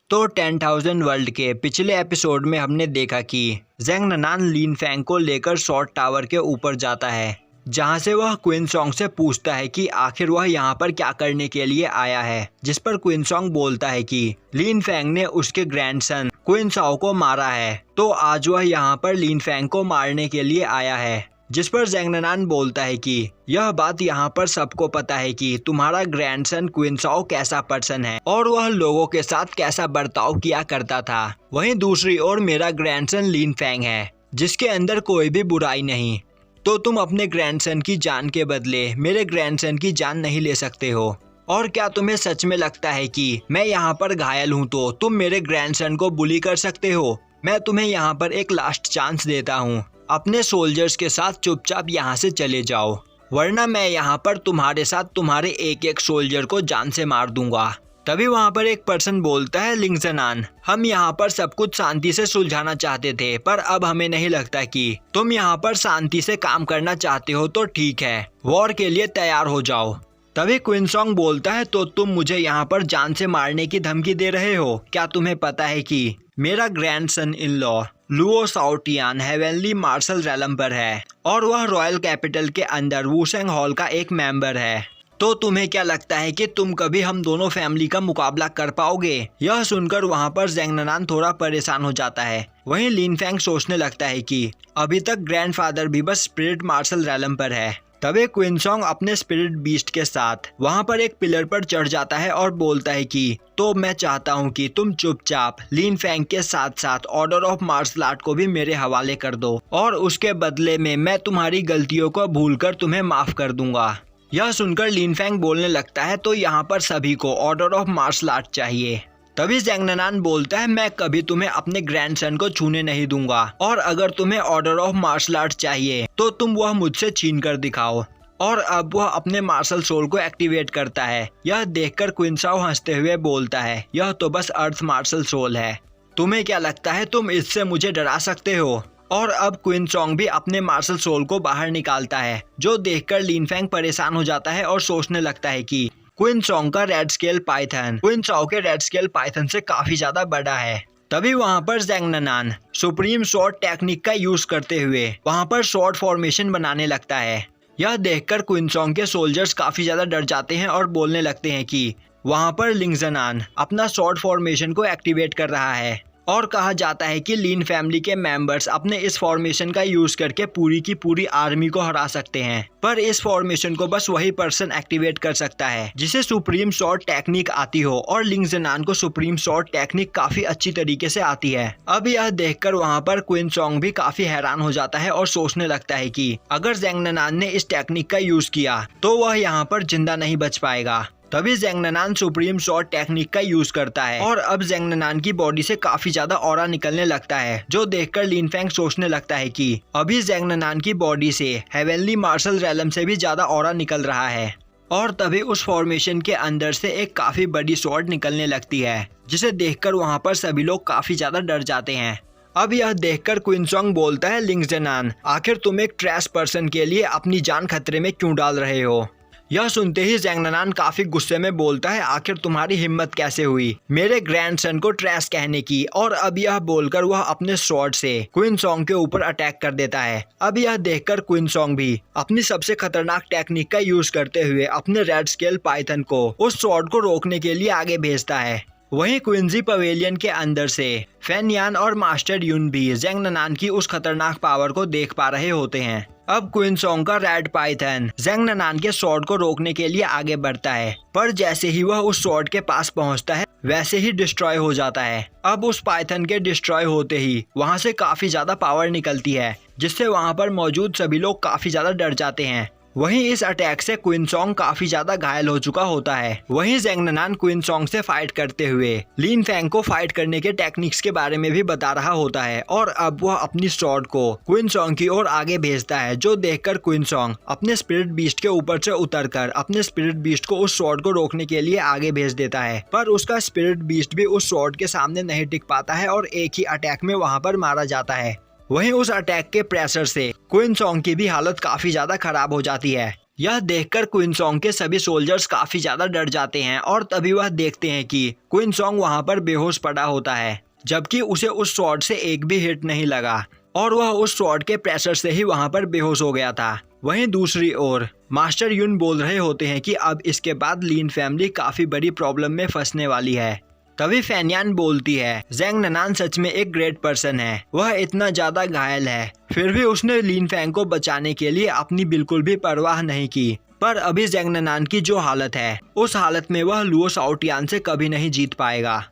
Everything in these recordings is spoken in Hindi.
तो 10,000 वर्ल्ड के पिछले एपिसोड में हमने देखा कि ज़ेंग ननान लिन फेंग को लेकर शॉर्ट टावर के ऊपर जाता है, जहां से वह क्वीन सॉन्ग से पूछता है कि आखिर वह यहां पर क्या करने के लिए आया है। जिस पर क्वीन सॉन्ग बोलता है कि लिन फेंग ने उसके ग्रैंडसन क्वीन साओ को मारा है, तो आज वह यहां पर लिन फेंग को मारने के लिए आया है। जिस पर ज़ेंग ननान बोलता है कि यह बात यहाँ पर सबको पता है कि तुम्हारा ग्रैंडसन क्वीन साओ कैसा पर्सन है और वह लोगों के साथ कैसा बर्ताव किया करता था। वहीं दूसरी ओर मेरा ग्रैंडसन लिन फेंग है, जिसके अंदर कोई भी बुराई नहीं। तो तुम अपने ग्रैंडसन की जान के बदले मेरे ग्रैंडसन की जान नहीं ले सकते हो। और क्या तुम्हें सच में लगता है कि मैं यहाँ पर घायल हूँ तो तुम मेरे ग्रैंडसन को बुली कर सकते हो? मैं तुम्हें यहाँ पर एक लास्ट चांस देता हूँ, अपने सोल्जर्स के साथ चुपचाप यहाँ से चले जाओ, वरना मैं यहाँ पर तुम्हारे साथ तुम्हारे एक एक सोल्जर को जान से मार दूंगा। तभी वहाँ पर एक पर्सन बोलता है, लिंग ज़नान, हम यहाँ पर सब कुछ शांति से सुलझाना चाहते थे, पर अब हमें नहीं लगता कि तुम यहाँ पर शांति से काम करना चाहते हो, तो ठीक है, वॉर के लिए तैयार हो जाओ। तभी क्वीन सॉन्ग बोलता है, तो तुम मुझे यहाँ पर जान से मारने की धमकी दे रहे हो? क्या तुम्हें पता है कि मेरा grandson in law Luo Saotian heavenly martial realm पर है और वह रॉयल कैपिटल के अंदर वुशेंग हॉल का एक मेंबर है। तो तुम्हें क्या लगता है कि तुम कभी हम दोनों फैमिली का मुकाबला कर पाओगे? यह सुनकर वहाँ पर ज़ेंग ननान थोड़ा परेशान हो जाता है। वहीं लिन फेंग सोचने लगता है कि अभी तक ग्रैंडफादर भी बस स्पिरिट मार्शल रैलम पर है। तभी क्वीन सॉन्ग अपने स्पिरिट बीस्ट के साथ वहां पर एक पिलर पर चढ़ जाता है और बोलता है कि तो मैं चाहता हूं कि तुम चुपचाप लिन फेंग के साथ साथ ऑर्डर ऑफ मार्शल आर्ट को भी मेरे हवाले कर दो और उसके बदले में मैं तुम्हारी गलतियों को भूलकर तुम्हें माफ कर दूंगा। यह सुनकर लिन फेंग बोलने लगता है, तो यहाँ पर सभी को ऑर्डर ऑफ मार्शल आर्ट चाहिए। तभी ज़ेंग ननान बोलता है, मैं कभी तुम्हें अपने ग्रैंडसन को छूने नहीं दूंगा और अगर तुम्हें ऑर्डर ऑफ मार्शल आर्ट चाहिए तो तुम वह मुझसे छीन कर दिखाओ। और अब वह अपने मार्शल सोल को एक्टिवेट करता है। यह देखकर क्वीन साओ हंसते हुए बोलता है, यह तो बस अर्थ मार्शल सोल है, तुम्हें क्या लगता है तुम इससे मुझे डरा सकते हो? और अब क्वीन सॉन्ग भी अपने मार्शल सोल को बाहर निकालता है, जो देखकर लिन फेंग परेशान हो जाता है और सोचने लगता है कि क्वीन सॉन्ग का red scale Python queen Sao के रेड स्केल पाइथन से काफी ज्यादा बड़ा है। तभी वहाँ पर ज़ेंग ननान सुप्रीम शॉर्ट टेक्निक का यूज करते हुए वहाँ पर शॉर्ट फॉर्मेशन बनाने लगता है। यह देखकर क्वीन सॉन्ग के सोल्जर्स काफी ज्यादा डर जाते हैं और बोलने लगते हैं कि वहाँ पर लिंग ज़नान अपना शॉर्ट फॉर्मेशन को एक्टिवेट कर रहा है और कहा जाता है कि लिन फैमिली के मेंबर्स अपने इस फॉर्मेशन का यूज करके पूरी की पूरी आर्मी को हरा सकते हैं, पर इस फॉर्मेशन को बस वही पर्सन एक्टिवेट कर सकता है जिसे सुप्रीम शॉर्ट टेक्निक आती हो और लिंग ज़नान को सुप्रीम शॉर्ट टेक्निक काफी अच्छी तरीके से आती है। अब यह देखकर वहाँ पर क्वीन सॉन्ग भी काफी हैरान हो जाता है और सोचने लगता है कि अगर ज़ेंग ननान ने इस टेक्निक का यूज किया तो वह यहाँ पर जिंदा नहीं बच पाएगा। तभी ज़ेंग ननान सुप्रीम शॉर्ट टेक्निक का यूज करता है और अब ज़ेंग ननान की बॉडी से काफी ज्यादा ऑरा निकलने लगता है, जो देखकर लिन फेंग सोचने लगता है कि अभी ज़ेंग ननान की बॉडी से हेवनली मार्शल रैलम से भी ज्यादा ऑरा निकल रहा है। और तभी उस फॉर्मेशन के अंदर से एक काफी बड़ी स्वॉर्ड निकलने लगती है, जिसे देखकर वहाँ पर सभी लोग काफी ज्यादा डर जाते हैं। अब यह देखकर क्वीन सॉन्ग बोलता है, लिंग ज़नान, आखिर तुम एक ट्रैश पर्सन के लिए अपनी जान खतरे में क्यों डाल रहे हो? यह सुनते ही ज़ेंग ननान काफी गुस्से में बोलता है, आखिर तुम्हारी हिम्मत कैसे हुई मेरे ग्रैंडसन को ट्रैश कहने की? और अब यह बोलकर वह अपने स्वॉर्ड से क्वीन सॉन्ग के ऊपर अटैक कर देता है। अब यह देखकर क्वीन सॉन्ग भी अपनी सबसे खतरनाक टेक्निक का यूज करते हुए अपने रेड स्केल पाइथन को उस स्वॉर्ड को रोकने के लिए आगे भेजता है। वहीं क्विंजी पवेलियन के अंदर से फैन यान और मास्टर यून भी ज़ेंग ननान की उस खतरनाक पावर को देख पा रहे होते हैं। अब क्वीन सॉन्ग का रेड पाइथन ज़ेंग ननान के स्वॉर्ड को रोकने के लिए आगे बढ़ता है, पर जैसे ही वह उस स्वॉर्ड के पास पहुंचता है वैसे ही डिस्ट्रॉय हो जाता है। अब उस पाइथन के डिस्ट्रॉय होते ही वहां से काफी ज्यादा पावर निकलती है, जिससे वहां पर मौजूद सभी लोग काफी ज्यादा डर जाते हैं। वहीं इस अटैक से क्वीन सॉन्ग काफी ज्यादा घायल हो चुका होता है। वहीं ज़ेंग ननान क्वीन सॉन्ग से फाइट करते हुए लिन फेंग को फाइट करने के टेक्निक्स के बारे में भी बता रहा होता है और अब वह अपनी स्वॉर्ड को क्वीन सॉन्ग की ओर आगे भेजता है, जो देखकर क्वीन सॉन्ग अपने स्पिरिट बीस्ट के ऊपर से उतरकर अपने स्पिरिट बीस्ट को उस स्वॉर्ड को रोकने के लिए आगे भेज देता है, पर उसका स्पिरिट बीस्ट भी उस स्वॉर्ड के सामने नहीं टिक पाता है और एक ही अटैक में वहां पर मारा जाता है। वहीं उस अटैक के प्रेशर से क्वीन सॉन्ग की भी हालत काफी ज्यादा खराब हो जाती है, यह देखकर क्वीन सॉन्ग के सभी सोल्जर्स काफी ज्यादा डर जाते हैं और तभी वह देखते हैं कि क्वीन सॉन्ग वहां पर बेहोश पड़ा होता है, जबकि उसे उस स्वॉर्ड से एक भी हिट नहीं लगा और वह उस स्वॉर्ड के प्रेशर से ही वहां पर बेहोश हो गया था। वहीं दूसरी ओर मास्टर यून बोल रहे होते हैं कि अब इसके बाद लीन फैमिली काफी बड़ी प्रॉब्लम में फंसने वाली है। तभी फैनियान बोलती है, ज़ैंग ननान सच में एक ग्रेट पर्सन है। वह इतना ज्यादा घायल है, फिर भी उसने लीन फैंग को बचाने के लिए अपनी बिल्कुल भी परवाह नहीं की। पर अभी ज़ैंग ननान की जो हालत है, उस हालत में वह लुओ शाओटियान से कभी नहीं जीत पाएगा।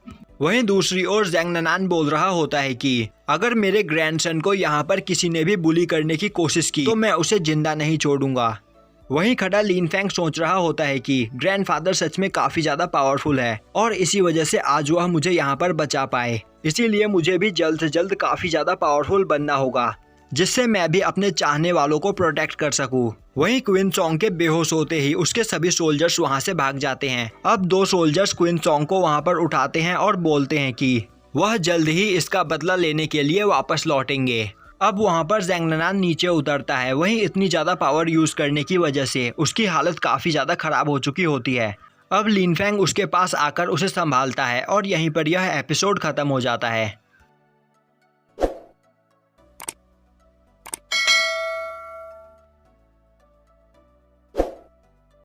वहीं दूसरी ओर ज़ैंग ननान बोल रहा होता है कि अगर मेरे ग्रैंडसन को यहाँ पर किसी ने भी बुली करने की कोशिश की तो मैं उसे जिंदा नहीं छोड़ूंगा। वहीं खड़ा लीन फैंग सोच रहा होता है कि ग्रैंडफादर सच में काफी ज्यादा पावरफुल है और इसी वजह से आज वह मुझे यहाँ पर बचा पाए, इसीलिए मुझे भी जल्द से जल्द काफी ज्यादा पावरफुल बनना होगा, जिससे मैं भी अपने चाहने वालों को प्रोटेक्ट कर सकूं। वहीं क्वीन सॉन्ग के बेहोश होते ही उसके सभी सोल्जर्स वहां से भाग जाते हैं। अब 2 सोल्जर्स क्वीन सॉन्ग को वहां पर उठाते हैं और बोलते हैं कि वह जल्द ही इसका बदला लेने के लिए वापस लौटेंगे। अब वहां पर ज़ैंग ननान नीचे उतरता है। वहीं इतनी ज्यादा पावर यूज करने की वजह से उसकी हालत काफी ज्यादा खराब हो चुकी होती है। अब लीन फैंग उसके पास आकर उसे संभालता है और यहीं पर यह एपिसोड खत्म हो जाता है।